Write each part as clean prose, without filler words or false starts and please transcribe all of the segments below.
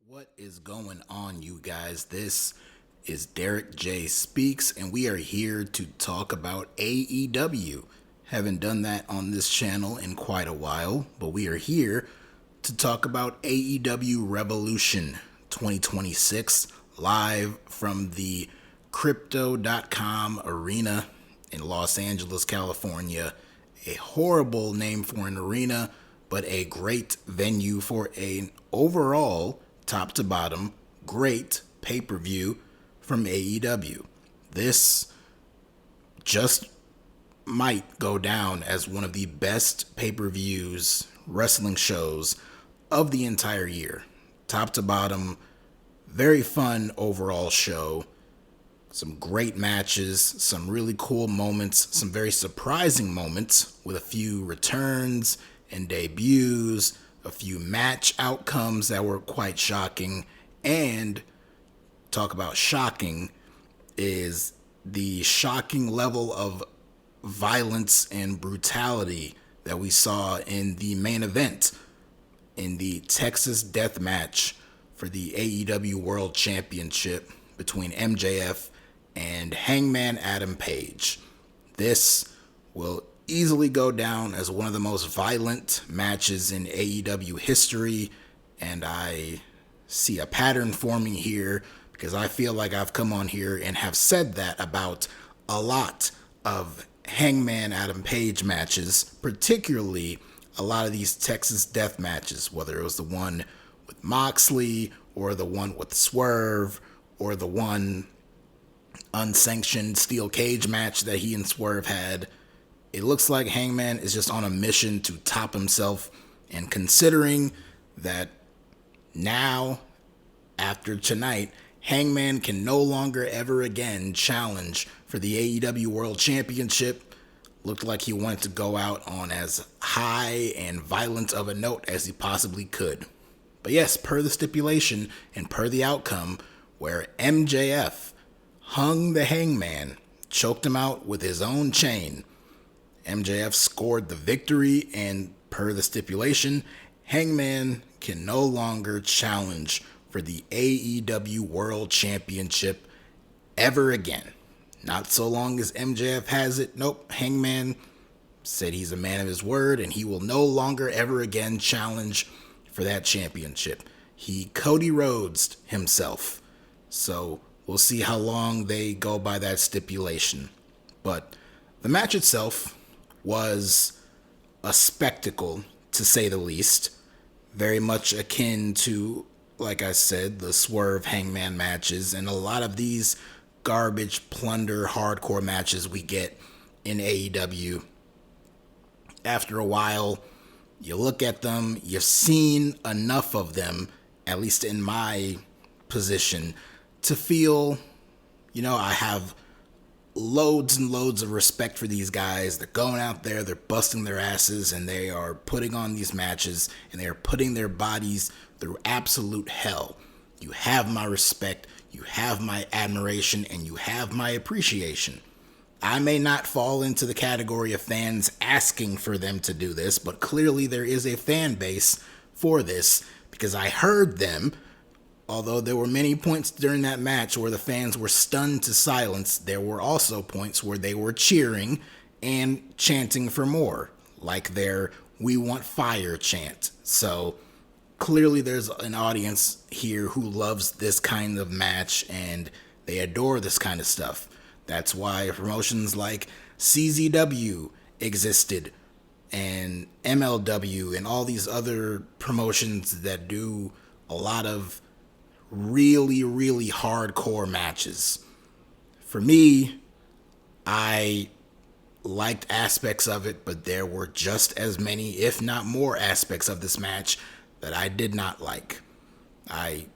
What is going on, you guys? This is DerekJ Speaks, and we are here to talk about AEW. Haven't done that on this channel in quite a while, but we are here to talk about AEW Revolution 2026 live from the Crypto.com arena in Los Angeles, California. A horrible name for an arena, but a great venue for an overall top to bottom, great pay-per-view from AEW. This just might go down as one of the best pay-per-views, wrestling shows of the entire year. Top to bottom, very fun overall show. Some great matches, some really cool moments, some very surprising moments with a few returns and debuts, a few match outcomes that were quite shocking, and talk about shocking is the shocking level of violence and brutality that we saw in the main event in the Texas death match for the AEW World Championship between MJF and Hangman Adam Page. This will easily go down as one of the most violent matches in AEW history, and I see a pattern forming here because I feel like I've come on here and have said that about a lot of Hangman Adam Page matches, particularly a lot of these Texas death matches, whether it was the one with Moxley or the one with Swerve or the one unsanctioned steel cage match that he and Swerve had. It looks like Hangman is just on a mission to top himself, and considering that now, after tonight, Hangman can no longer ever again challenge for the AEW World Championship, looked like he wanted to go out on as high and violent of a note as he possibly could. But yes, per the stipulation and per the outcome, where MJF hung the Hangman, choked him out with his own chain, MJF scored the victory, and per the stipulation, Hangman can no longer challenge for the AEW World Championship ever again. Not so long as MJF has it. Nope, Hangman said he's a man of his word, and he will no longer ever again challenge for that championship. He Cody Rhodes'd himself. So we'll see how long they go by that stipulation. But the match itself was a spectacle, to say the least. Very much akin to, like I said, the Swerve Hangman matches and a lot of these garbage plunder hardcore matches we get in AEW. After a while, you look at them, you've seen enough of them, at least in my position, to feel, I have loads and loads of respect for these guys. They're going out there, they're busting their asses, and they are putting on these matches, and they are putting their bodies through absolute hell. You have my respect, you have my admiration, and you have my appreciation. I may not fall into the category of fans asking for them to do this, but clearly there is a fan base for this, because I heard them. Although there were many points during that match where the fans were stunned to silence, there were also points where they were cheering and chanting for more, like their "We Want Fire" chant. So clearly there's an audience here who loves this kind of match, and they adore this kind of stuff. That's why promotions like CZW existed, and MLW, and all these other promotions that do a lot of really, really hardcore matches. For me, I liked aspects of it, but there were just as many, if not more, aspects of this match that I did not like. I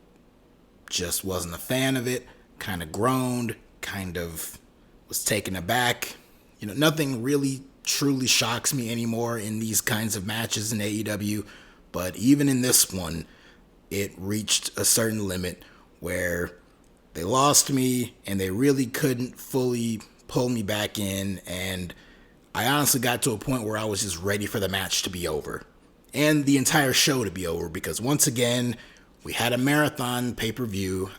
just wasn't a fan of it, kind of groaned, kind of was taken aback. Nothing really truly shocks me anymore in these kinds of matches in AEW, but even in this one, it reached a certain limit where they lost me and they really couldn't fully pull me back in, and I honestly got to a point where I was just ready for the match to be over and the entire show to be over, because once again, We had a marathon pay-per-view.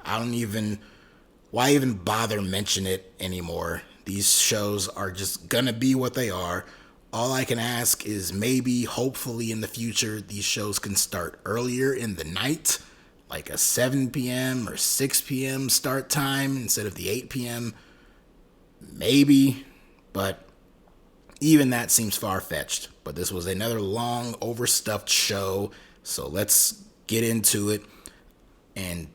Why even bother mention it anymore? These shows are just gonna be what they are. All I can ask is maybe, hopefully in the future, these shows can start earlier in the night, like a 7 p.m. or 6 p.m. start time instead of the 8 p.m. Maybe, but even that seems far-fetched. But this was another long, overstuffed show, so let's get into it and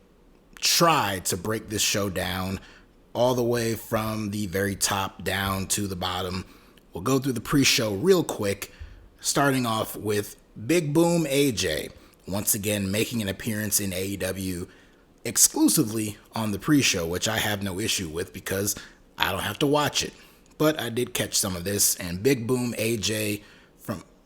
try to break this show down all the way from the very top down to the bottom. We'll go through the pre-show real quick, starting off with Big Boom AJ, once again making an appearance in AEW exclusively on the pre-show, which I have no issue with because I don't have to watch it. But I did catch some of this, and Big Boom AJ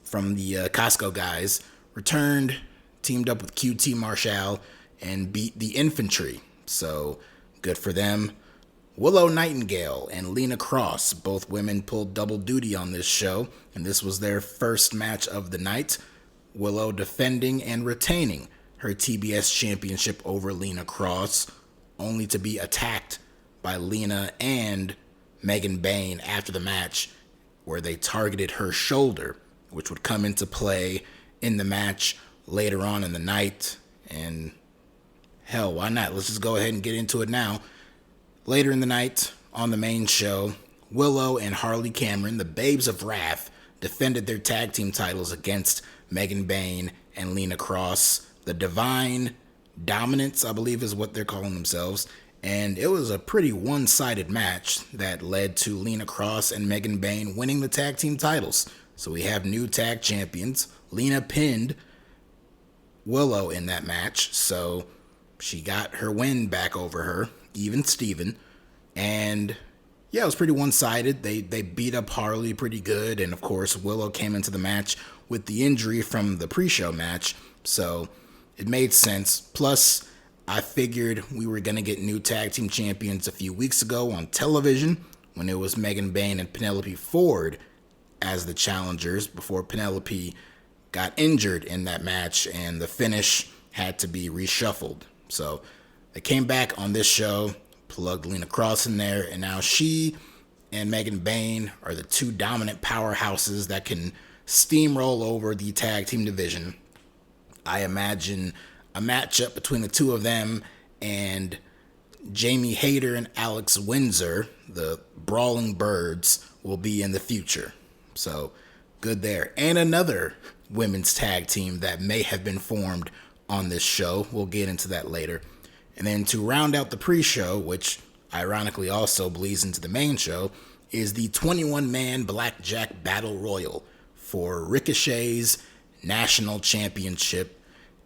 from the Costco guys returned, teamed up with QT Marshall, and beat the Infantry. So good for them. Willow Nightingale and Lena Cross, both women, pulled double duty on this show, and this was their first match of the night. Willow defending and retaining her TBS championship over Lena Cross, only to be attacked by Lena and Megan Bayne after the match, where they targeted her shoulder, which would come into play in the match later on in the night. And hell, why not? Let's just go ahead and get into it now. Later in the night, on the main show, Willow and Harley Cameron, the Babes of Wrath, defended their tag team titles against Megan Bayne and Lena Cross. The Divine Dominance, I believe is what they're calling themselves. And it was a pretty one-sided match that led to Lena Cross and Megan Bayne winning the tag team titles. So we have new tag champions. Lena pinned Willow in that match, so she got her win back over her, even Steven. And yeah, it was pretty one-sided. They beat up Harley pretty good, and of course Willow came into the match with the injury from the pre-show match, so it made sense. Plus, I figured we were going to get new tag team champions a few weeks ago on television when it was Megan Bayne and Penelope Ford as the challengers before Penelope got injured in that match and the finish had to be reshuffled. So they came back on this show, plugged Lena Cross in there, and now she and Megan Bayne are the two dominant powerhouses that can steamroll over the tag team division. I imagine a matchup between the two of them and Jamie Hayter and Alex Windsor, the Brawling Birds, will be in the future. So good there. And another women's tag team that may have been formed on this show. We'll get into that later. And then to round out the pre-show, which ironically also bleeds into the main show, is the 21-man Blackjack Battle Royal for Ricochet's National Championship.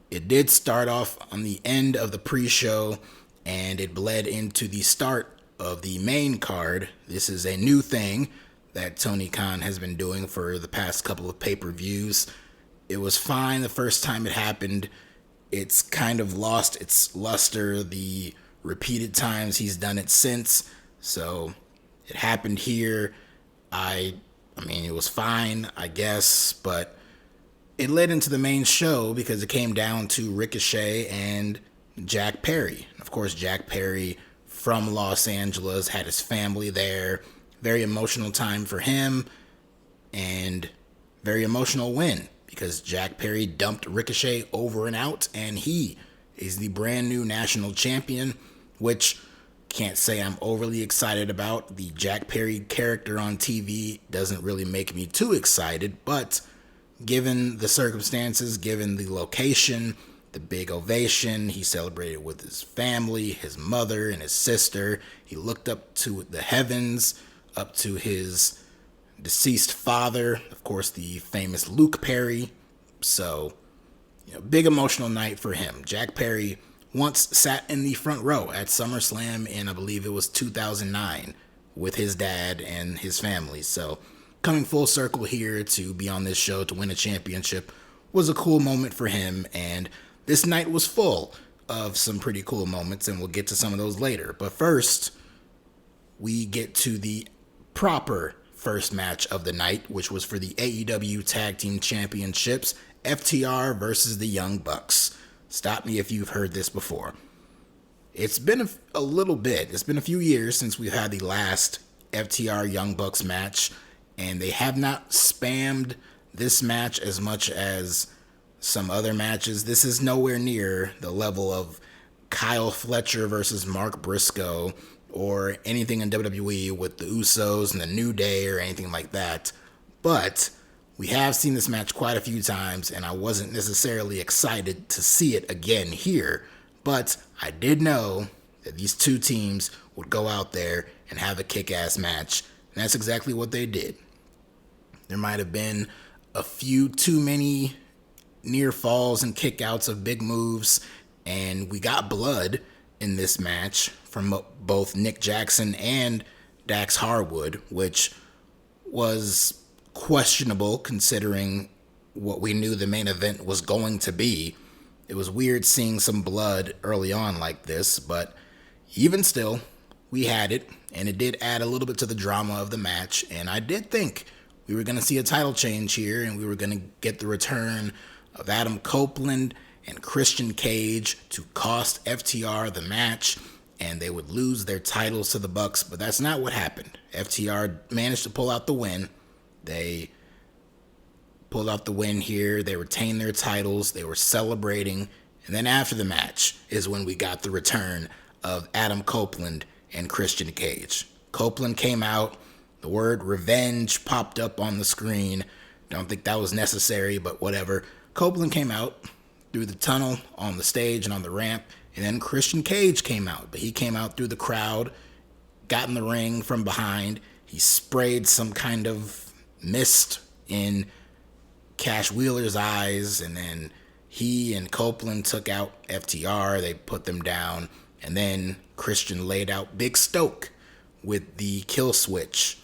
It did start off on the end of the pre-show, and it bled into the start of the main card. This is a new thing that Tony Khan has been doing for the past couple of pay-per-views. It was fine the first time it happened. It's kind of lost its luster the repeated times he's done it since. So it happened here. I mean, it was fine, I guess, but it led into the main show because it came down to Ricochet and Jack Perry. Of course, Jack Perry from Los Angeles had his family there. Very emotional time for him and very emotional win because Jack Perry dumped Ricochet over and out, and he is the brand new national champion, which can't say I'm overly excited about. The Jack Perry character on TV doesn't really make me too excited, but given the circumstances, given the location, the big ovation, he celebrated with his family, his mother and his sister. He looked up to the heavens, up to his deceased father, of course, the famous Luke Perry. So, big emotional night for him. Jack Perry once sat in the front row at SummerSlam in, I believe it was 2009, with his dad and his family. So, coming full circle here to be on this show to win a championship was a cool moment for him, and this night was full of some pretty cool moments, and we'll get to some of those later. But first, we get to the proper first match of the night, which was for the AEW Tag Team Championships, FTR versus the Young Bucks. Stop me if you've heard this before. It's been a little bit. It's been a few years since we've had the last FTR Young Bucks match, and they have not spammed this match as much as some other matches. This is nowhere near the level of Kyle Fletcher versus Mark Briscoe or anything in WWE with the Usos and the New Day or anything like that. But we have seen this match quite a few times, and I wasn't necessarily excited to see it again here. But I did know that these two teams would go out there and have a kick-ass match, and that's exactly what they did. There might have been a few too many near falls and kickouts of big moves, and we got blood in this match from both Nick Jackson and Dax Harwood, which was questionable considering what we knew the main event was going to be. It was weird seeing some blood early on like this, but even still, we had it, and it did add a little bit to the drama of the match, and I did think we were going to see a title change here, and we were going to get the return of Adam Copeland and Christian Cage to cost FTR the match, and they would lose their titles to the Bucks, but that's not what happened. FTR managed to pull out the win. They pulled out the win here. They retained their titles. They were celebrating. And then after the match is when we got the return of Adam Copeland and Christian Cage. Copeland came out. The word revenge popped up on the screen. Don't think that was necessary, but whatever. Copeland came out through the tunnel on the stage and on the ramp. And then Christian Cage came out. But he came out through the crowd, got in the ring from behind. He sprayed some kind of mist in Cash Wheeler's eyes, and then he and Copeland took out FTR. They put them down, and then Christian laid out Big Stoke with the kill switch.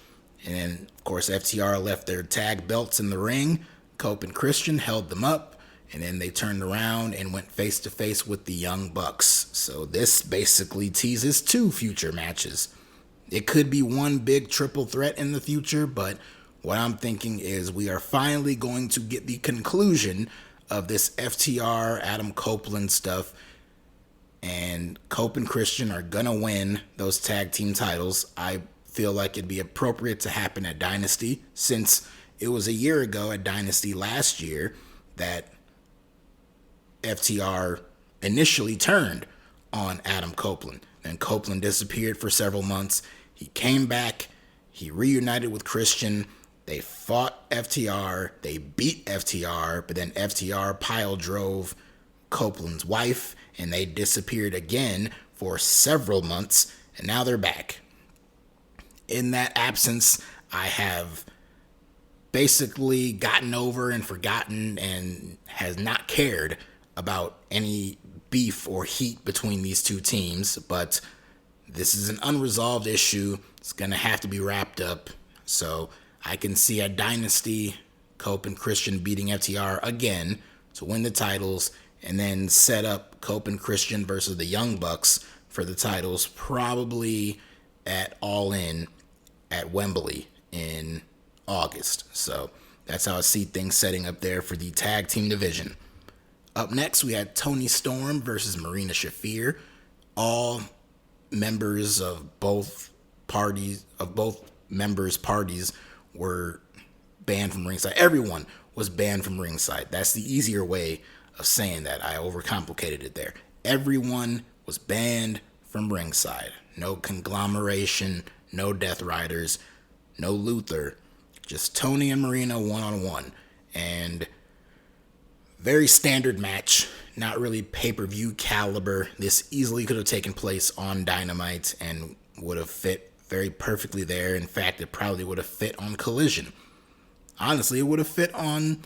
And then, of course, FTR left their tag belts in the ring. Cope and Christian held them up, and then they turned around and went face-to-face with the Young Bucks. So this basically teases two future matches. It could be one big triple threat in the future, but what I'm thinking is we are finally going to get the conclusion of this FTR Adam Copeland stuff, and Cope and Christian are going to win those tag team titles. I feel like it'd be appropriate to happen at Dynasty, since it was a year ago at Dynasty last year that FTR initially turned on Adam Copeland. Then Copeland disappeared for several months. He came back. He reunited with Christian. They fought FTR, they beat FTR, but then FTR pile drove Copeland's wife, and they disappeared again for several months, and now they're back. In that absence, I have basically gotten over and forgotten and has not cared about any beef or heat between these two teams, but this is an unresolved issue. It's going to have to be wrapped up, so I can see at Dynasty, Cope and Christian beating FTR again to win the titles, and then set up Cope and Christian versus the Young Bucks for the titles, probably at All In at Wembley in August. So that's how I see things setting up there for the tag team division. Up next, we had Toni Storm versus Marina Shafir. All members of both parties, were banned from ringside. Everyone was banned from ringside. That's the easier way of saying that. I overcomplicated it there. Everyone was banned from ringside. No conglomeration, no Death Riders, no Luther. Just Toni and Marina one-on-one. And very standard match. Not really pay-per-view caliber. This easily could have taken place on Dynamite and would have fit very perfectly there. In fact, it probably would have fit on Collision. Honestly, it would have fit on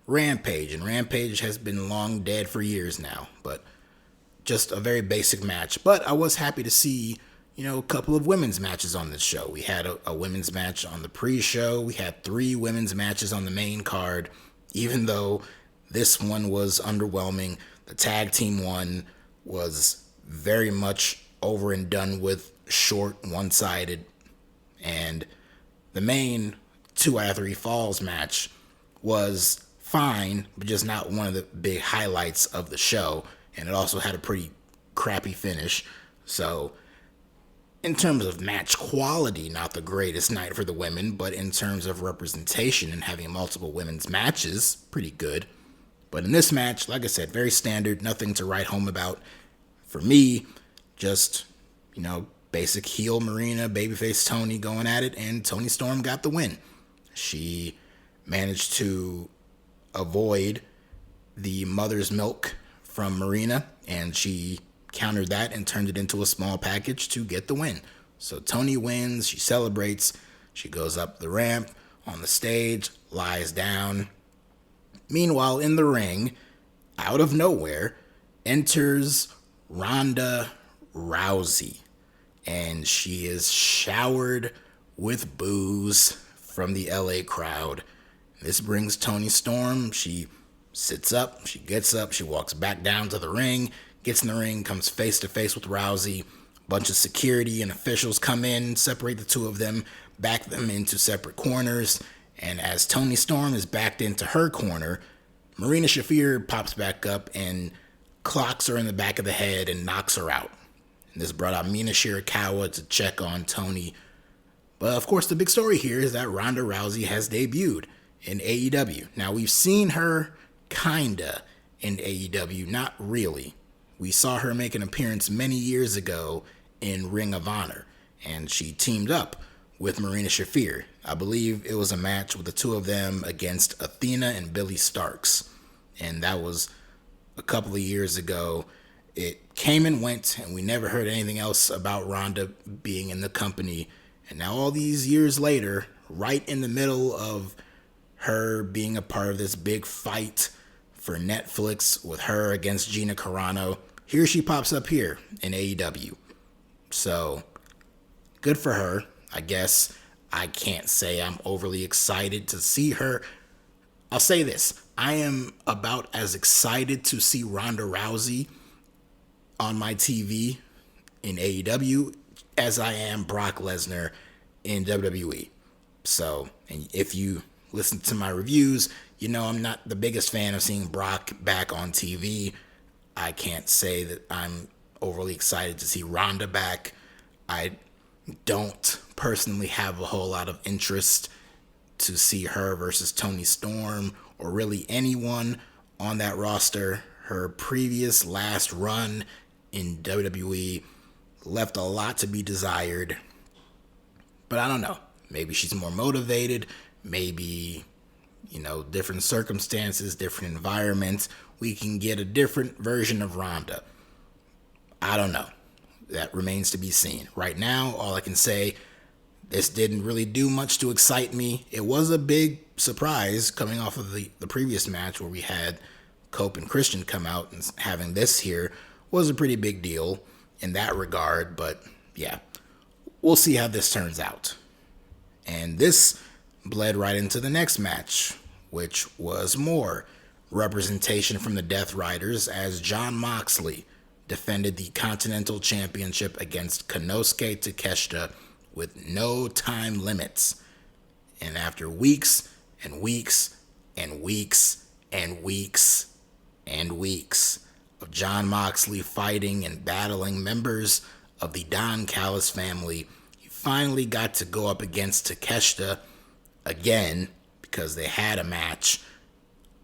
Rampage, and Rampage has been long dead for years now, but just a very basic match. But I was happy to see, a couple of women's matches on this show. We had a women's match on the pre-show. We had 3 women's matches on the main card, even though this one was underwhelming. The tag team one was very much over and done with, short, one-sided, and the main 2 out of 3 falls match was fine, but just not one of the big highlights of the show. and it also had a pretty crappy finish. So in terms of match quality, not the greatest night for the women, but in terms of representation and having multiple women's matches, pretty good. But in this match, like I said, very standard, nothing to write home about. For me, just, basic heel Marina, babyface Toni going at it, and Toni Storm got the win. She managed to avoid the mother's milk from Marina, and she countered that and turned it into a small package to get the win. So Toni wins, she celebrates, she goes up the ramp, on the stage, lies down. Meanwhile, in the ring, out of nowhere, enters Ronda Rousey, and she is showered with boos from the LA crowd. This brings Toni Storm. She sits up, she gets up, she walks back down to the ring, gets in the ring, comes face to face with Rousey. A bunch of security and officials come in, separate the two of them, back them into separate corners. And as Toni Storm is backed into her corner, Marina Shafir pops back up and clocks her in the back of the head and knocks her out. And this brought out Mina Shirakawa to check on Toni. But of course, the big story here is that Ronda Rousey has debuted in AEW. Now, we've seen her kinda in AEW, not really. We saw her make an appearance many years ago in Ring of Honor, and she teamed up with Marina Shafir. I believe it was a match with the two of them against Athena and Billy Starks, and that was a couple of years ago. It came and went, and we never heard anything else about Ronda being in the company. And now all these years later, right in the middle of her being a part of this big fight for Netflix with her against Gina Carano, here she pops up here in AEW. So, good for her, I guess. I can't say I'm overly excited to see her. I'll say this. I am about as excited to see Ronda Rousey on my TV in AEW as I am Brock Lesnar in WWE. So, and if you listen to my reviews, you know I'm not the biggest fan of seeing Brock back on TV. I can't say that I'm overly excited to see Ronda back. I don't personally have a whole lot of interest to see her versus Toni Storm or really anyone on that roster. Her previous last run in WWE left a lot to be desired. But I don't know. Maybe she's more motivated. Maybe, different circumstances, different environments. We can get a different version of Ronda. I don't know. That remains to be seen. Right now, all I can say, this didn't really do much to excite me. It was a big surprise coming off of the previous match where we had Cope and Christian come out, and having this here was a pretty big deal in that regard. But yeah, we'll see how this turns out. And this bled right into the next match, which was more representation from the Death Riders as Jon Moxley defended the Continental Championship against Konosuke Takeshita with no time limits. And after weeks and weeks and weeks and weeks and weeks of Jon Moxley fighting and battling members of the Don Callis family, he finally got to go up against Takeshita again because they had a match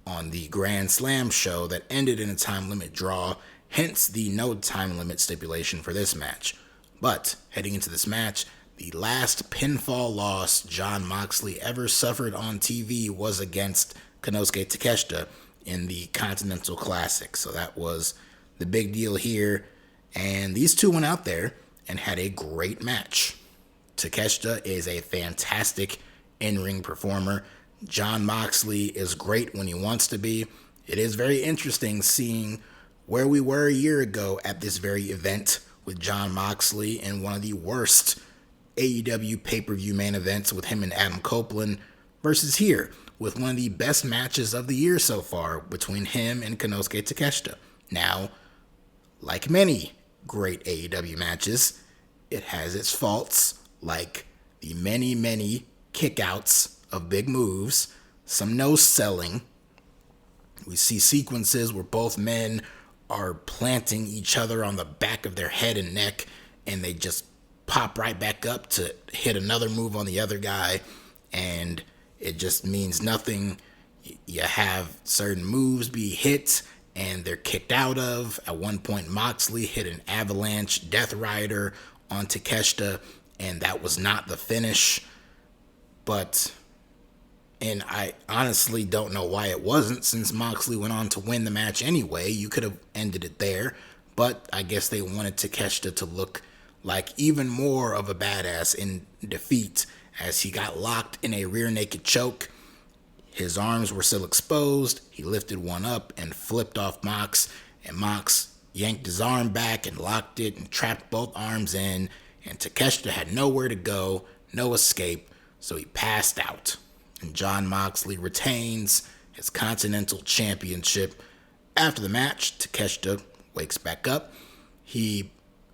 on the Grand Slam show that ended in a time limit draw, hence the no time limit stipulation for this match. But heading into this match, the last pinfall loss Jon Moxley ever suffered on TV was against Konosuke Takeshita in the Continental Classic. So that was the big deal here. And these two went out there and had a great match. Takeshita is a fantastic in-ring performer. Jon Moxley is great when he wants to be. It is very interesting seeing where we were a year ago at this very event with Jon Moxley in one of the worst AEW pay-per-view main events with him and Adam Copeland versus here with one of the best matches of the year so far between him and Konosuke Takeshita. Now, like many great AEW matches, it has its faults, like the many, many kickouts of big moves, some no-selling. We see sequences where both men are planting each other on the back of their head and neck, and they just pop right back up to hit another move on the other guy, and it just means nothing. You have certain moves be hit and they're kicked out of. At one point, Moxley hit an avalanche Death Rider on Takeshita, and that was not the finish. And I honestly don't know why it wasn't, since Moxley went on to win the match anyway. You could have ended it there, but I guess they wanted Takeshita to look like even more of a badass in defeat, as he got locked in a rear naked choke. His arms were still exposed. He lifted one up and flipped off Mox, and Mox yanked his arm back and locked it and trapped both arms in, and Takeshita had nowhere to go, no escape, so he passed out. And Jon Moxley retains his Continental Championship. After the match, Takeshita wakes back up. He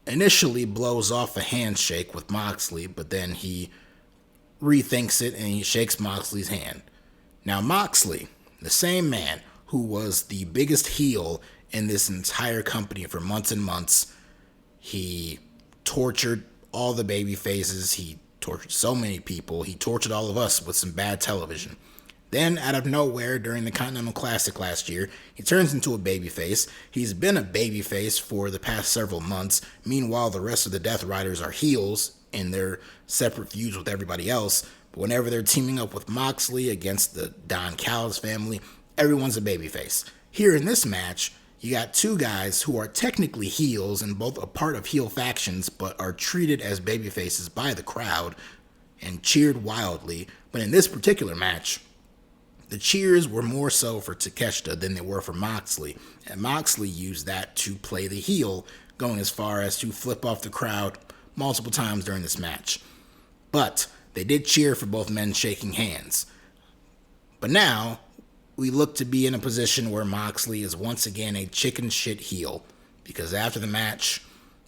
initially blows off a handshake with Moxley, but then he rethinks it and he shakes Moxley's hand. Now Moxley, the same man who was the biggest heel in this entire company for months and months, he tortured all the baby faces. He tortured so many people. He tortured all of us with some bad television. Then, out of nowhere, during the Continental Classic last year, he turns into a babyface. He's been a babyface for the past several months. Meanwhile, the rest of the Death Riders are heels in their separate feuds with everybody else. But whenever they're teaming up with Moxley against the Don Callis family, everyone's a babyface. Here in this match, you got two guys who are technically heels and both a part of heel factions, but are treated as babyfaces by the crowd and cheered wildly. But in this particular match, the cheers were more so for Takeshita than they were for Moxley, and Moxley used that to play the heel, going as far as to flip off the crowd multiple times during this match. But they did cheer for both men shaking hands. But now, we look to be in a position where Moxley is once again a chicken shit heel, because after the match,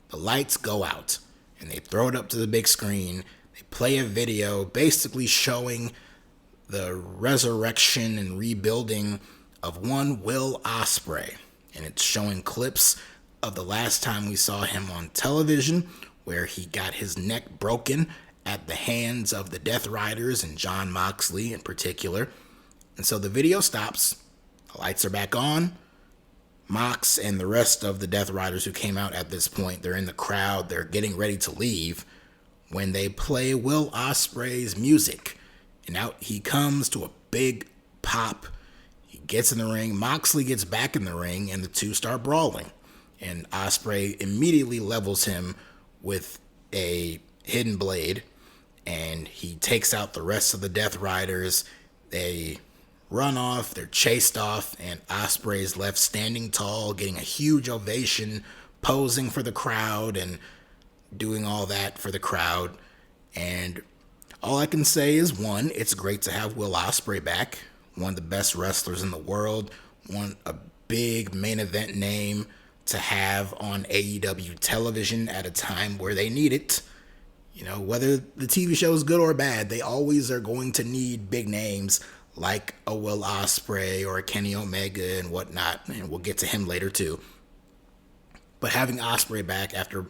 the lights go out, and they throw it up to the big screen. They play a video basically showing the resurrection and rebuilding of one Will Ospreay, and it's showing clips of the last time we saw him on television, where he got his neck broken at the hands of the Death Riders and Jon Moxley in particular. And so the video stops, the lights are back on. Mox and the rest of the Death Riders who came out at this point, they're in the crowd, they're getting ready to leave, when they play Will Ospreay's music. And out he comes to a big pop. He gets in the ring. Moxley gets back in the ring, and the two start brawling. And Ospreay immediately levels him with a hidden blade, and he takes out the rest of the Death Riders. They run off, they're chased off, and Ospreay's left standing tall, getting a huge ovation, posing for the crowd, and doing all that for the crowd. And all I can say is, one, it's great to have Will Ospreay back, one of the best wrestlers in the world, a big main event name to have on AEW television at a time where they need it. You know, whether the TV show is good or bad, they always are going to need big names like a Will Ospreay or a Kenny Omega and whatnot, and we'll get to him later too. But having Ospreay back after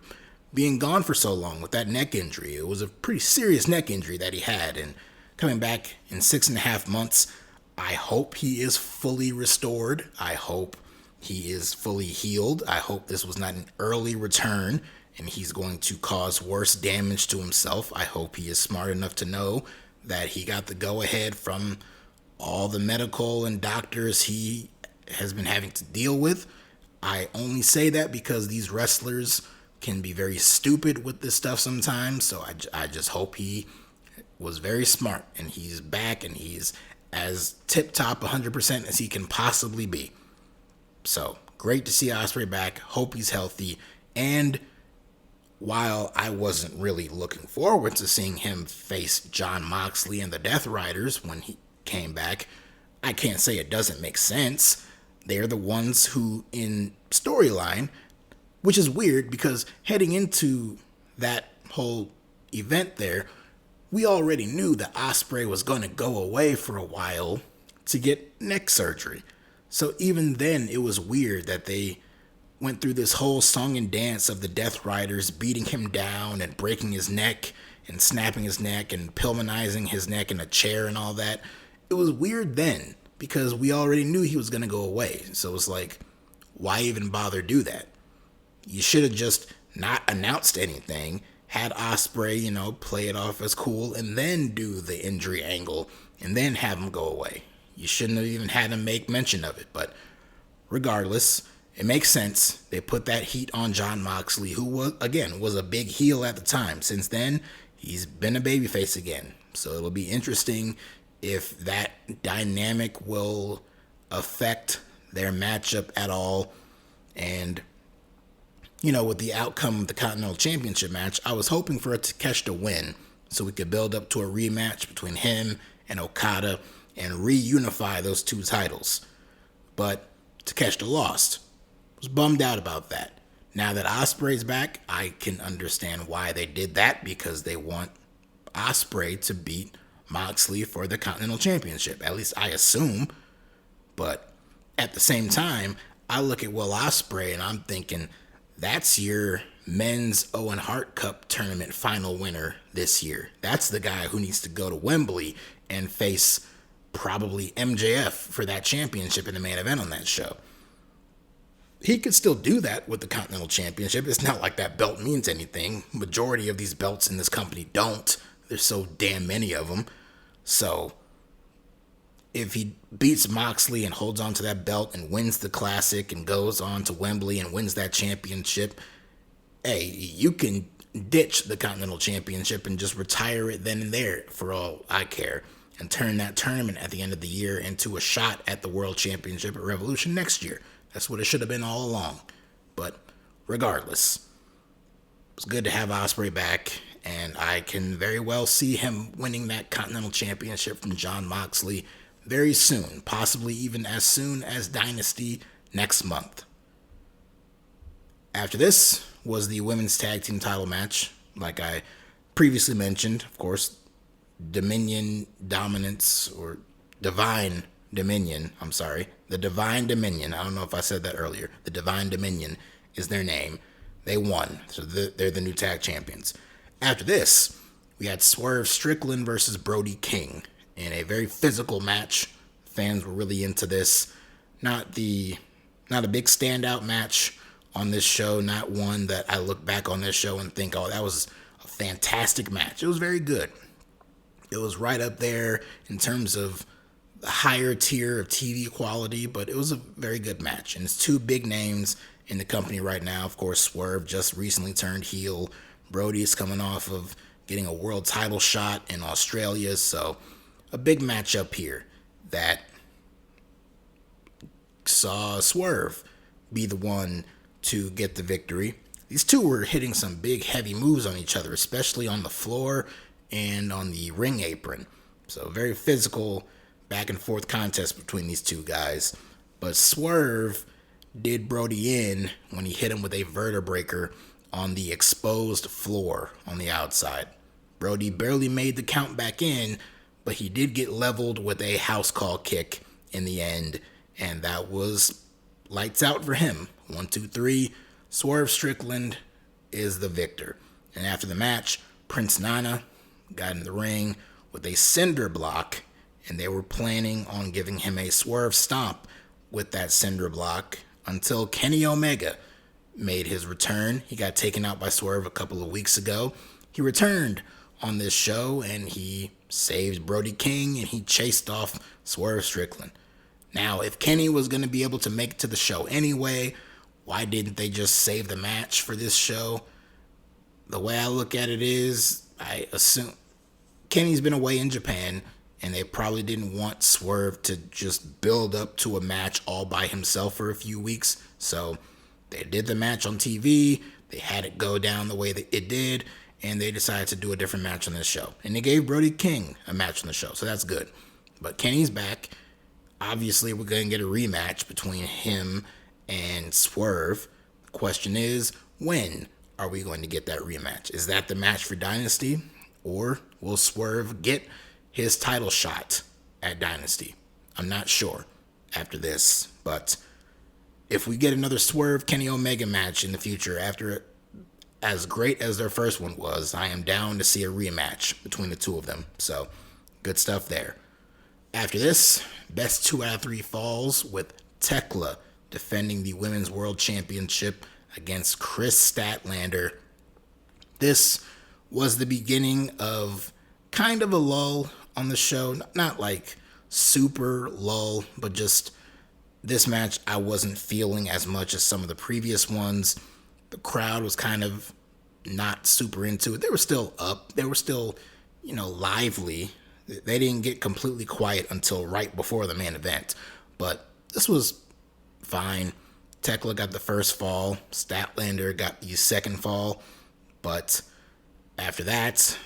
being gone for so long with that neck injury, it was a pretty serious neck injury that he had, and coming back in 6.5 months, I hope he is fully restored. I hope he is fully healed. I hope this was not an early return and he's going to cause worse damage to himself. I hope he is smart enough to know that he got the go-ahead from all the medical and doctors he has been having to deal with. I only say that because these wrestlers can be very stupid with this stuff sometimes, so I just hope he was very smart and he's back and he's as tip-top 100% as he can possibly be. So, great to see Ospreay back. Hope he's healthy. And while I wasn't really looking forward to seeing him face Jon Moxley and the Death Riders when he came back, I can't say it doesn't make sense. They're the ones who, in storyline, which is weird because heading into that whole event there, we already knew that Ospreay was going to go away for a while to get neck surgery. So even then, it was weird that they went through this whole song and dance of the Death Riders beating him down and breaking his neck and snapping his neck and pilmanizing his neck in a chair and all that. It was weird then because we already knew he was going to go away. So it was like, why even bother do that? You should have just not announced anything, had Ospreay, play it off as cool, and then do the injury angle, and then have him go away. You shouldn't have even had him make mention of it, but regardless, it makes sense. They put that heat on Jon Moxley, who was a big heel at the time. Since then, he's been a babyface again. So it'll be interesting if that dynamic will affect their matchup at all. And, with the outcome of the Continental Championship match, I was hoping for a Takeshita win so we could build up to a rematch between him and Okada and reunify those two titles. But Takeshita lost. Was bummed out about that. Now that Ospreay's back, I can understand why they did that, because they want Ospreay to beat Moxley for the Continental Championship. At least I assume. But at the same time, I look at Will Ospreay and I'm thinking, that's your men's Owen Hart Cup tournament final winner this year. That's the guy who needs to go to Wembley and face probably MJF for that championship in the main event on that show. He could still do that with the Continental Championship. It's not like that belt means anything. Majority of these belts in this company don't. There's so damn many of them. So if he beats Moxley and holds on to that belt and wins the Classic and goes on to Wembley and wins that championship, hey, you can ditch the Continental Championship and just retire it then and there for all I care, and turn that tournament at the end of the year into a shot at the World Championship at Revolution next year. That's what it should have been all along. But regardless, it's good to have Ospreay back, and I can very well see him winning that Continental Championship from Jon Moxley very soon, possibly even as soon as Dynasty next month. After this was the Women's Tag Team title match. Like I previously mentioned, of course, Dominion Dominance, or Divine Dominion, the Divine Dominion, I don't know if I said that earlier, the Divine Dominion is their name. They won, so they're the new tag champions. After this, we had Swerve Strickland versus Brody King in a very physical match. Fans were really into this. Not a big standout match on this show, not one that I look back on this show and think, oh, that was a fantastic match. It was very good. It was right up there in terms of the higher tier of TV quality, but it was a very good match. And it's two big names in the company right now. Of course, Swerve just recently turned heel. Brody is coming off of getting a world title shot in Australia, so a big matchup here that saw Swerve be the one to get the victory. These two were hitting some big, heavy moves on each other, especially on the floor and on the ring apron. So very physical back and forth contest between these two guys. But Swerve did Brody in when he hit him with a vertebreaker on the exposed floor on the outside. Brody barely made the count back in, but he did get leveled with a house call kick in the end, and that was lights out for him. 1, 2, 3. Swerve Strickland is the victor. And after the match, Prince Nana got in the ring with a cinder block, and they were planning on giving him a swerve stomp with that cinder block until Kenny Omega made his return. He got taken out by Swerve a couple of weeks ago. He returned on this show, and he saved Brody King, and he chased off Swerve Strickland. Now, if Kenny was going to be able to make it to the show anyway, why didn't they just save the match for this show? The way I look at it is, I assume Kenny's been away in Japan, and they probably didn't want Swerve to just build up to a match all by himself for a few weeks. So they did the match on TV, they had it go down the way that it did, and they decided to do a different match on this show. And they gave Brody King a match on the show, so that's good. But Kenny's back. Obviously, we're going to get a rematch between him and Swerve. The question is, when are we going to get that rematch? Is that the match for Dynasty? Or will Swerve get his title shot at Dynasty? I'm not sure after this, but if we get another Swerve Kenny Omega match in the future after as great as their first one was, I am down to see a rematch between the two of them. So, good stuff there. After this, best 2 out of 3 falls with Thekla defending the Women's World Championship against Kris Statlander. This was the beginning of kind of a lull on the show. Not like super lull, but just this match I wasn't feeling as much as some of the previous ones. The crowd was kind of not super into it. They were still up. They were still, lively. They didn't get completely quiet until right before the main event. But this was fine. Thekla got the first fall. Statlander got the second fall. But after that,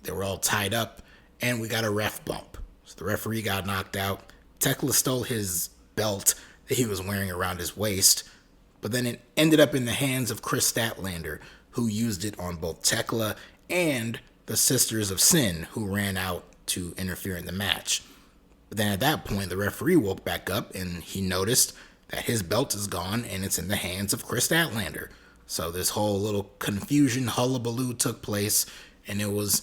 they were all tied up, and we got a ref bump. So the referee got knocked out. Thekla stole his belt that he was wearing around his waist, but then it ended up in the hands of Kris Statlander, who used it on both Thekla and the Sisters of Sin, who ran out to interfere in the match. But then at that point, the referee woke back up, and he noticed that his belt is gone, and it's in the hands of Kris Statlander. So this whole little confusion, hullabaloo took place, and it was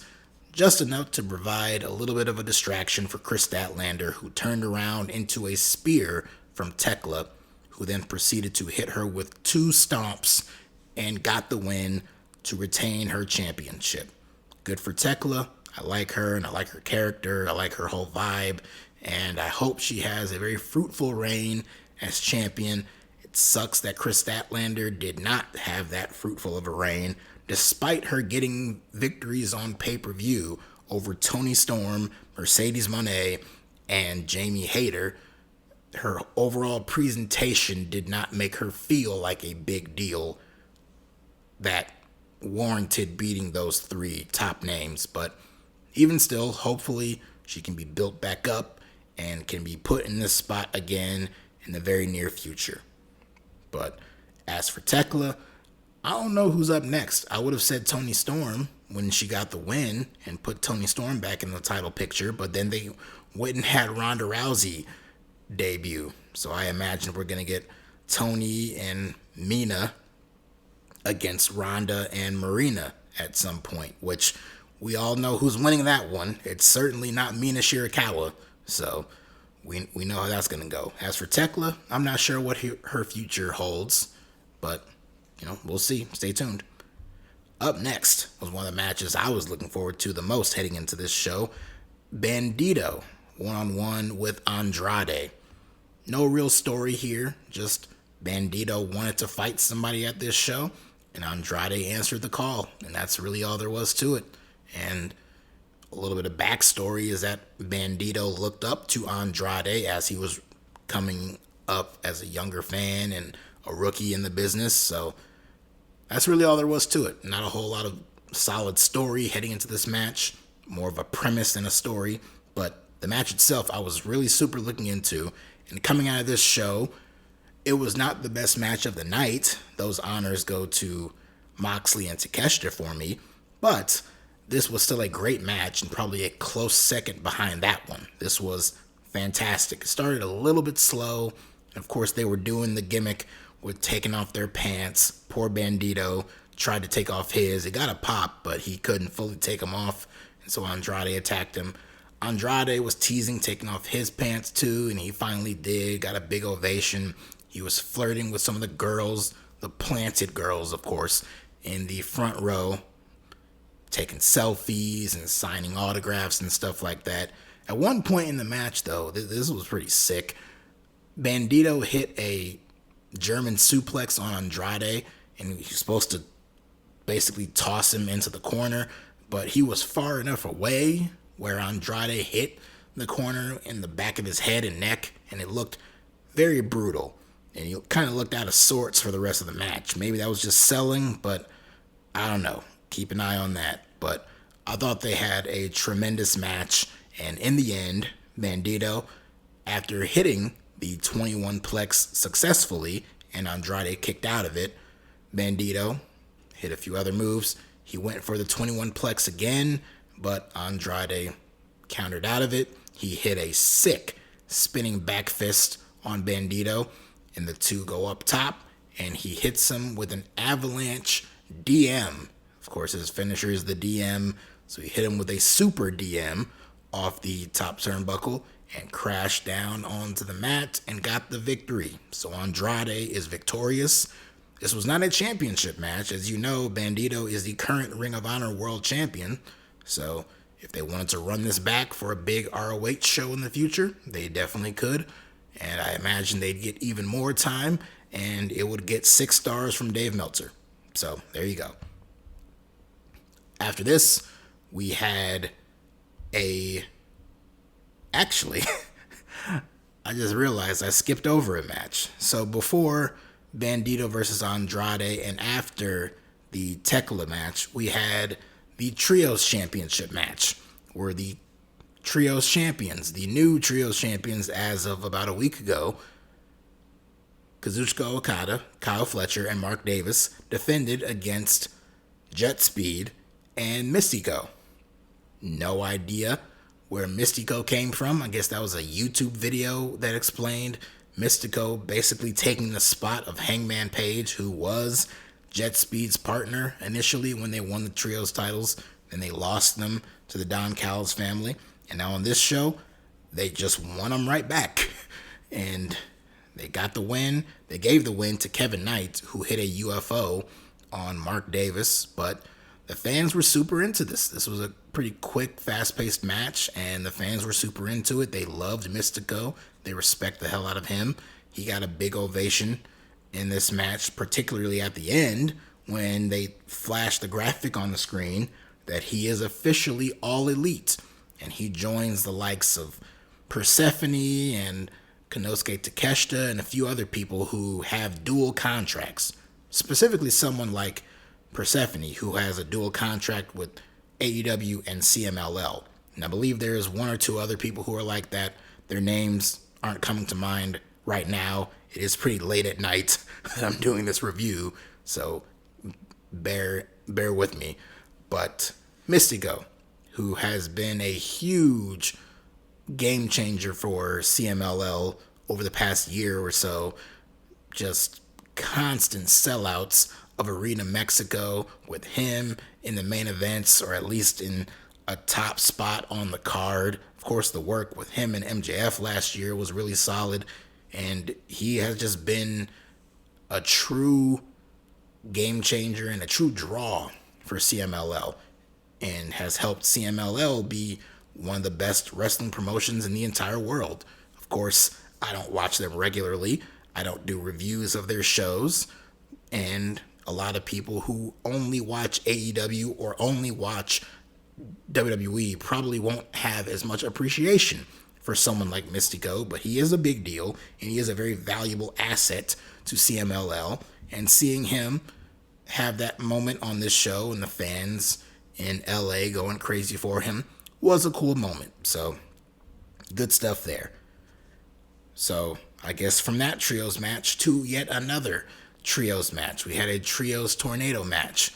just enough to provide a little bit of a distraction for Kris Statlander, who turned around into a spear from Thekla, who then proceeded to hit her with 2 stomps and got the win to retain her championship. Good for Thekla. I like her, and I like her character. I like her whole vibe, and I hope she has a very fruitful reign as champion. It sucks that Kris Statlander did not have that fruitful of a reign, despite her getting victories on pay-per-view over Toni Storm, Mercedes Moné, and Jamie Hayter. Her overall presentation did not make her feel like a big deal that warranted beating those 3 top names. But even still, hopefully she can be built back up and can be put in this spot again in the very near future. But as for Thekla, I don't know who's up next. I would have said Toni Storm when she got the win and put Toni Storm back in the title picture, but then they went and had Ronda Rousey debut. So I imagine we're going to get Toni and Mina against Ronda and Marina at some point, which we all know who's winning that one. It's certainly not Mina Shirakawa, so we know how that's going to go. As for Thekla, I'm not sure what her future holds, but we'll see. Stay tuned. Up next was one of the matches I was looking forward to the most heading into this show. Bandito, one-on-one with Andrade. No real story here, just Bandito wanted to fight somebody at this show, and Andrade answered the call, and that's really all there was to it. And a little bit of backstory is that Bandito looked up to Andrade as he was coming up as a younger fan and a rookie in the business, so that's really all there was to it. Not a whole lot of solid story heading into this match, more of a premise than a story, but the match itself I was really super looking into, and coming out of this show, it was not the best match of the night. Those honors go to Moxley and Takeshita for me, but this was still a great match and probably a close second behind that one. This was fantastic. It started a little bit slow, and of course they were doing the gimmick with taking off their pants. Poor Bandito tried to take off his. It got a pop, but he couldn't fully take them off, and so Andrade attacked him. Andrade was teasing taking off his pants too, and he finally did. Got a big ovation. He was flirting with some of the girls, the planted girls, of course, in the front row, taking selfies and signing autographs and stuff like that. At one point in the match, though, this was pretty sick. Bandito hit a German suplex on Andrade, and he's supposed to basically toss him into the corner, but he was far enough away where Andrade hit the corner in the back of his head and neck, and it looked very brutal. And he kind of looked out of sorts for the rest of the match. Maybe that was just selling, but I don't know. Keep an eye on that. But I thought they had a tremendous match, and in the end, Bandito, after hitting the 21 plex successfully, and Andrade kicked out of it, Bandito hit a few other moves. He went for the 21 plex again, but Andrade countered out of it. He hit a sick spinning back fist on Bandito, and the two go up top, and he hits him with an avalanche DM. Of course, his finisher is the DM, so he hit him with a super DM off the top turnbuckle and crashed down onto the mat and got the victory. So Andrade is victorious. This was not a championship match. As you know, Bandito is the current Ring of Honor World Champion. So if they wanted to run this back for a big ROH show in the future, they definitely could. And I imagine they'd get even more time, and it would get 6 stars from Dave Meltzer. So there you go. After this, we had Actually, I just realized I skipped over a match. So before Bandito versus Andrade and after the Thekla match, we had the Trios Championship match, where the Trios Champions, the new Trios Champions as of about a week ago, Kazuchika Okada, Kyle Fletcher, and Mark Davis defended against Jet Speed and Mystico. No idea where Mystico came from. I guess that was a YouTube video that explained Mystico basically taking the spot of Hangman Page, who was Jet Speed's partner initially when they won the Trios titles. Then they lost them to the Don Callis family. And now on this show, they just won them right back. And they got the win. They gave the win to Kevin Knight, who hit a UFO on Mark Davis. But the fans were super into this. This was a pretty quick, fast-paced match, and the fans were super into it. They loved Mystico. They respect the hell out of him. He got a big ovation in this match, particularly at the end when they flashed the graphic on the screen that he is officially All Elite, and he joins the likes of Persephone and Konosuke Takeshita and a few other people who have dual contracts, specifically someone like Persephone, who has a dual contract with AEW and CMLL. And I believe there is 1 or 2 other people who are like that. Their names aren't coming to mind right now. It is pretty late at night that I'm doing this review, so bear with me. But Mystico, who has been a huge game changer for CMLL over the past year or so, just constant sellouts of Arena Mexico with him in the main events, or at least in a top spot on the card. Of course, the work with him and MJF last year was really solid, and he has just been a true game changer and a true draw for CMLL, and has helped CMLL be one of the best wrestling promotions in the entire world. Of course, I don't watch them regularly. I don't do reviews of their shows, and a lot of people who only watch AEW or only watch WWE probably won't have as much appreciation for someone like Mystico, but he is a big deal, and he is a very valuable asset to CMLL, and seeing him have that moment on this show and the fans in LA going crazy for him was a cool moment. So, good stuff there. So, I guess from that Trios match to yet another Trios match. We had a Trios Tornado match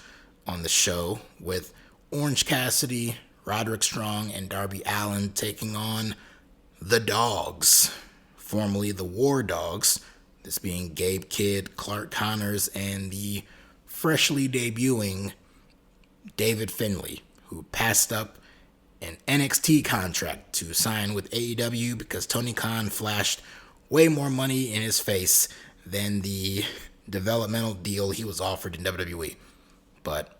on the show with Orange Cassidy, Roderick Strong, and Darby Allin taking on the Dogs, formerly the War Dogs, this being Gabe Kidd, Clark Connors, and the freshly debuting David Finlay, who passed up an NXT contract to sign with AEW because Tony Khan flashed way more money in his face than the developmental deal he was offered in WWE. But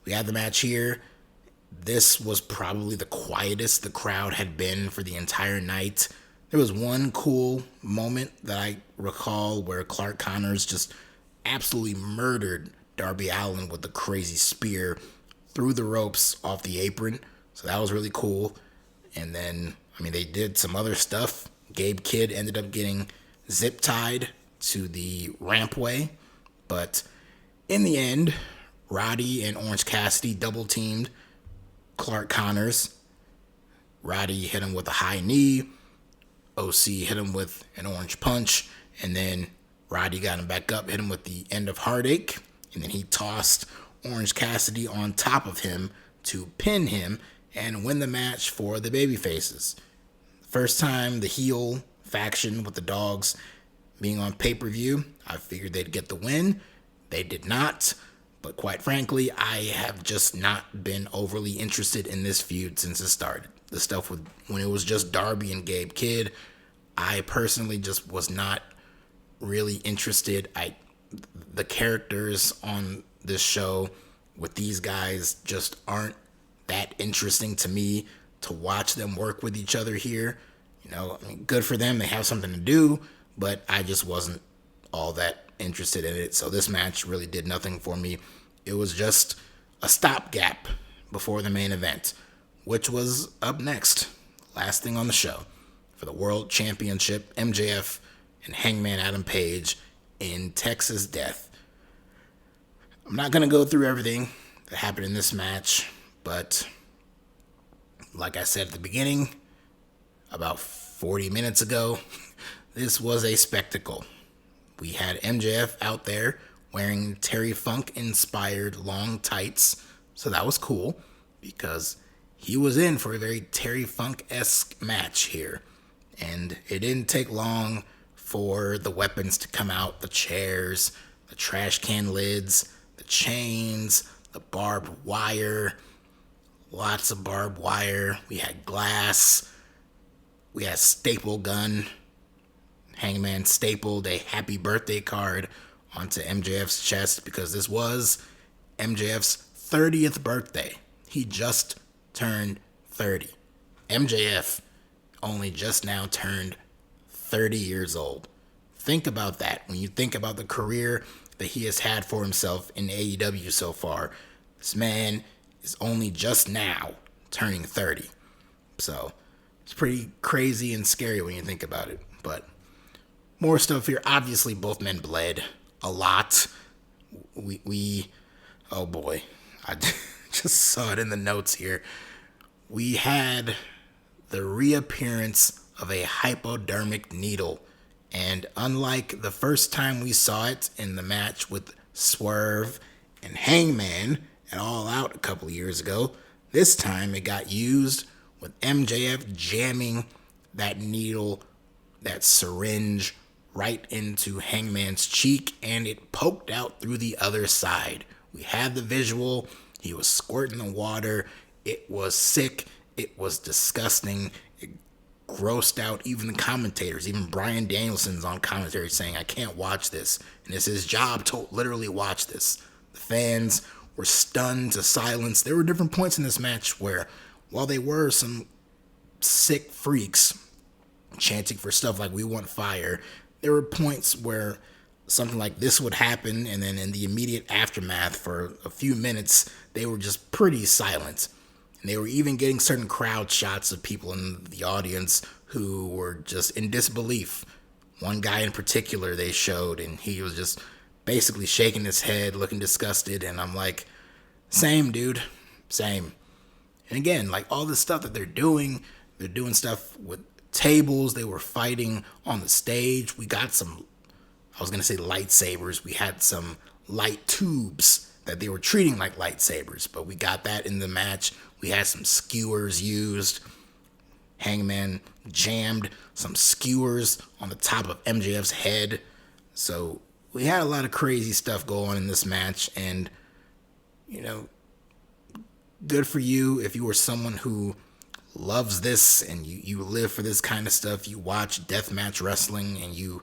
we had the match here. This was probably the quietest the crowd had been for the entire night. There was one cool moment that I recall where Clark Connors just absolutely murdered Darby Allin with the crazy spear through the ropes off the apron. So that was really cool. And then, they did some other stuff. Gabe Kidd ended up getting zip tied to the rampway, but in the end, Roddy and Orange Cassidy double teamed Clark Connors. Roddy hit him with a high knee, OC hit him with an orange punch, and then Roddy got him back up, hit him with the end of Heartache, and then he tossed Orange Cassidy on top of him to pin him and win the match for the babyfaces. First time the heel faction with the Dogs being on pay-per-view. I figured they'd get the win. They did not. But quite frankly, I have just not been overly interested in this feud since it started. The stuff with when it was just Darby and Gabe Kidd, I personally just was not really interested. The characters on this show with these guys just aren't that interesting to me to watch them work with each other here. I mean, good for them. They have something to do, but I just wasn't all that interested in it. So this match really did nothing for me. It was just a stopgap before the main event, which was up next, last thing on the show, for the World Championship, MJF and Hangman Adam Page in Texas Death. I'm not going to go through everything that happened in this match, but like I said at the beginning, about 40 minutes ago, this was a spectacle. We had MJF out there wearing Terry Funk-inspired long tights, so that was cool, because he was in for a very Terry Funk-esque match here. And it didn't take long for the weapons to come out, the chairs, the trash can lids, the chains, the barbed wire, lots of barbed wire. We had glass. We had staple gun. Hangman stapled a happy birthday card onto MJF's chest because this was MJF's 30th birthday. He just turned 30. MJF only just now turned 30 years old. Think about that. When you think about the career that he has had for himself in AEW so far, this man is only just now turning 30. So it's pretty crazy and scary when you think about it. But more stuff here. Obviously, both men bled a lot. We oh boy, I just saw it in the notes here. We had the reappearance of a hypodermic needle. And unlike the first time we saw it in the match with Swerve and Hangman at All Out a couple of years ago, this time it got used with MJF jamming that needle, that syringe, right into Hangman's cheek, and it poked out through the other side. We had the visual. He was squirting the water. It was sick. It was disgusting. It grossed out even the commentators. Even Bryan Danielson's on commentary saying, I can't watch this. And it's his job to literally watch this. The fans were stunned to silence. There were different points in this match where, while they were some sick freaks chanting for stuff like we want fire, there were points where something like this would happen, and then in the immediate aftermath for a few minutes, they were just pretty silent. And they were even getting certain crowd shots of people in the audience who were just in disbelief. One guy in particular they showed, and he was just basically shaking his head, looking disgusted, and I'm like, same, dude, same. And again, like all this stuff that they're doing stuff with tables. They were fighting on the stage. We got some, I was going to say lightsabers. We had some light tubes that they were treating like lightsabers, but we got that in the match. We had some skewers used. Hangman jammed some skewers on the top of MJF's head. So we had a lot of crazy stuff go on in this match, and, good for you if you were someone who loves this and you live for this kind of stuff. You watch deathmatch wrestling and you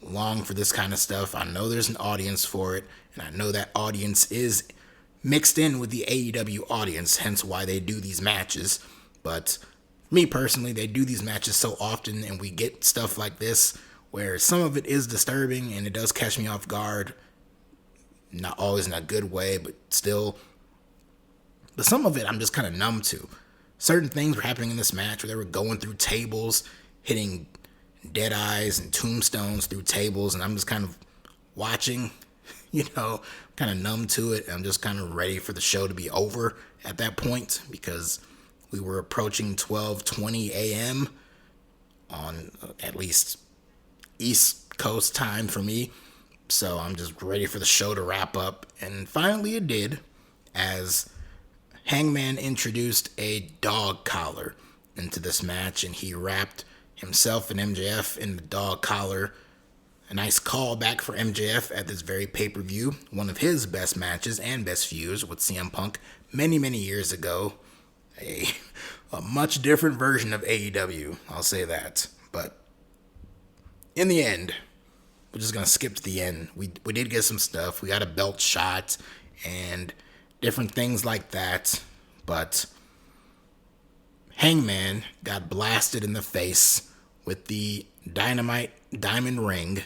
long for this kind of stuff. I know there's an audience for it, and I know that audience is mixed in with the AEW audience, hence why they do these matches. But me personally, they do these matches so often, and we get stuff like this where some of it is disturbing and it does catch me off guard. Not always in a good way, but still. But some of it I'm just kind of numb to. Certain things were happening in this match where they were going through tables, hitting dead eyes and tombstones through tables, and I'm just kind of watching, kind of numb to it. I'm just kind of ready for the show to be over at that point, because we were approaching 12:20 a.m. on at least East Coast time for me. So I'm just ready for the show to wrap up. And finally it did, as Hangman introduced a dog collar into this match, and he wrapped himself and MJF in the dog collar. A nice callback for MJF at this very pay-per-view, one of his best matches and best feuds with CM Punk many, many years ago. A much different version of AEW, I'll say that. But in the end, we're just going to skip to the end. We did get some stuff. We got a belt shot and different things like that. But Hangman got blasted in the face with the dynamite diamond ring.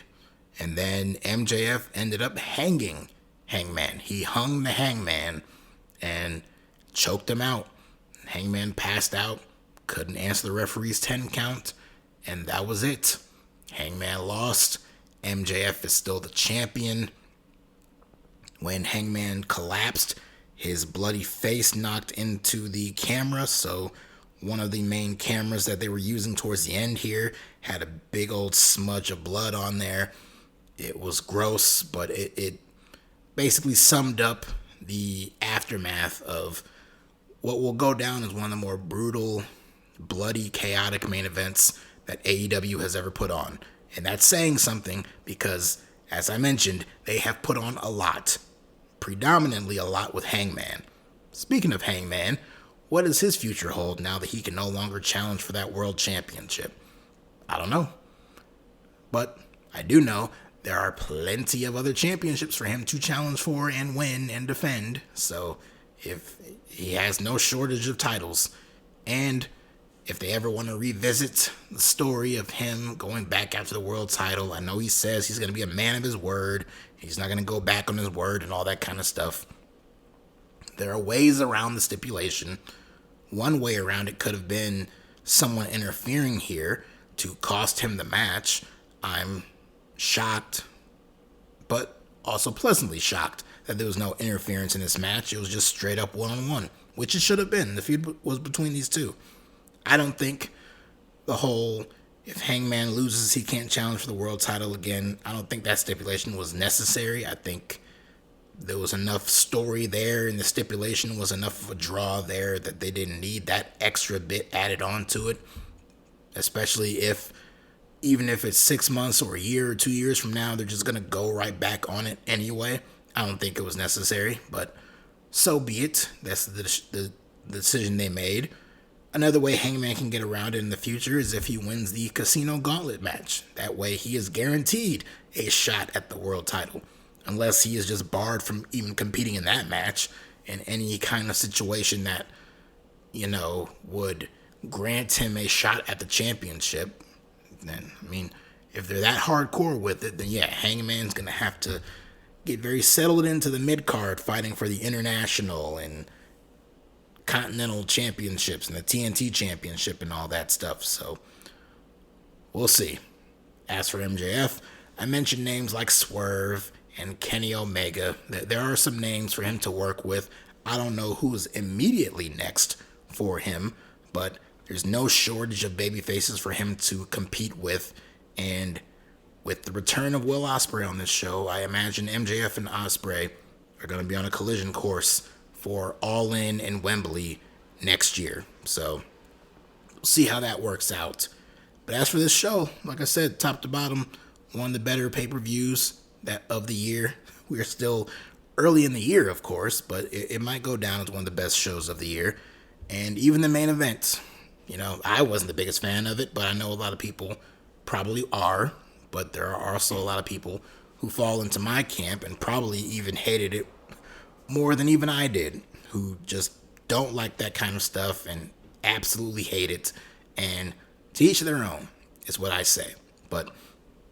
And then MJF ended up hanging Hangman. He hung the Hangman and choked him out. Hangman passed out, couldn't answer the referee's 10 count, and that was it. Hangman lost. MJF is still the champion. When Hangman collapsed, his bloody face knocked into the camera, so one of the main cameras that they were using towards the end here had a big old smudge of blood on there. It was gross, but it basically summed up the aftermath of what will go down as one of the more brutal, bloody, chaotic main events that AEW has ever put on. And that's saying something because, as I mentioned, they have put on a lot. Predominantly a lot with Hangman. Speaking of Hangman, what does his future hold now that he can no longer challenge for that world championship? I don't know. But I do know there are plenty of other championships for him to challenge for and win and defend. So if he has no shortage of titles, and if they ever want to revisit the story of him going back after the world title, I know he says he's going to be a man of his word. He's not going to go back on his word and all that kind of stuff. There are ways around the stipulation. One way around it could have been someone interfering here to cost him the match. I'm shocked, but also pleasantly shocked that there was no interference in this match. It was just straight up one-on-one, which it should have been. The feud was between these two. I don't think the whole, if Hangman loses, he can't challenge for the world title again, I don't think that stipulation was necessary. I think there was enough story there, and the stipulation was enough of a draw there that they didn't need that extra bit added on to it, especially if, even if it's 6 months or a year or 2 years from now, they're just going to go right back on it anyway. I don't think it was necessary, but so be it. That's the decision they made. Another way Hangman can get around it in the future is if he wins the Casino Gauntlet match. That way he is guaranteed a shot at the world title, unless he is just barred from even competing in that match in any kind of situation that, would grant him a shot at the championship. Then, if they're that hardcore with it, then yeah, Hangman's going to have to get very settled into the mid-card, fighting for the international and continental championships and the TNT championship and all that stuff. So, we'll see. As for MJF, I mentioned names like Swerve and Kenny Omega. There are some names for him to work with. I don't know who's immediately next for him, but there's no shortage of baby faces for him to compete with. And with the return of Will Ospreay on this show, I imagine MJF and Ospreay are going to be on a collision course for All In Wembley next year. So we'll see how that works out. But as for this show, like I said, top to bottom, one of the better pay-per-views of the year. We are still early in the year, of course, but it might go down as one of the best shows of the year. And even the main event, I wasn't the biggest fan of it, but I know a lot of people probably are. But there are also a lot of people who fall into my camp and probably even hated it more than even I did, who just don't like that kind of stuff and absolutely hate it. And to each their own is what I say. But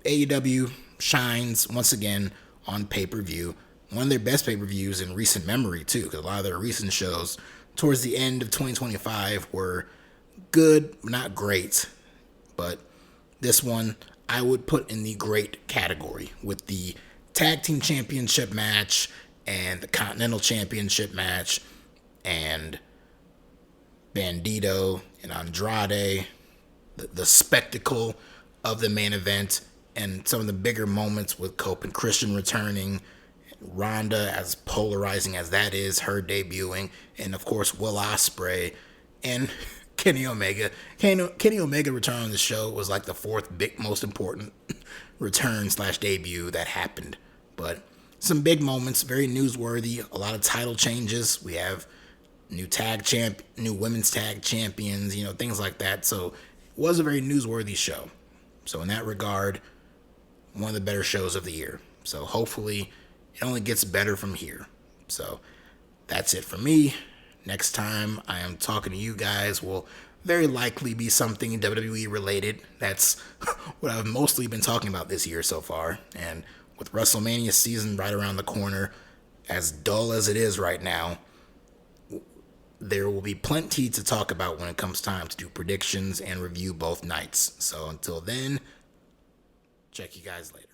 AEW shines once again on pay-per-view. One of their best pay-per-views in recent memory, too, because a lot of their recent shows towards the end of 2025 were good, not great. But this one I would put in the great category, with the Tag Team Championship match and the Continental Championship match and Bandito and Andrade, the spectacle of the main event, and some of the bigger moments with Cope and Christian returning, Ronda, as polarizing as that is, her debuting, and of course Will Ospreay and Kenny Omega. Kenny Omega return on the show was like the fourth most important return / debut that happened. But some big moments, very newsworthy, a lot of title changes. We have new women's tag champions, things like that. So it was a very newsworthy show. So in that regard, one of the better shows of the year. So hopefully it only gets better from here. So that's it for me. Next time I am talking to you guys will very likely be something WWE related. That's what I've mostly been talking about this year so far. And with WrestleMania season right around the corner, as dull as it is right now, there will be plenty to talk about when it comes time to do predictions and review both nights. So until then, check you guys later.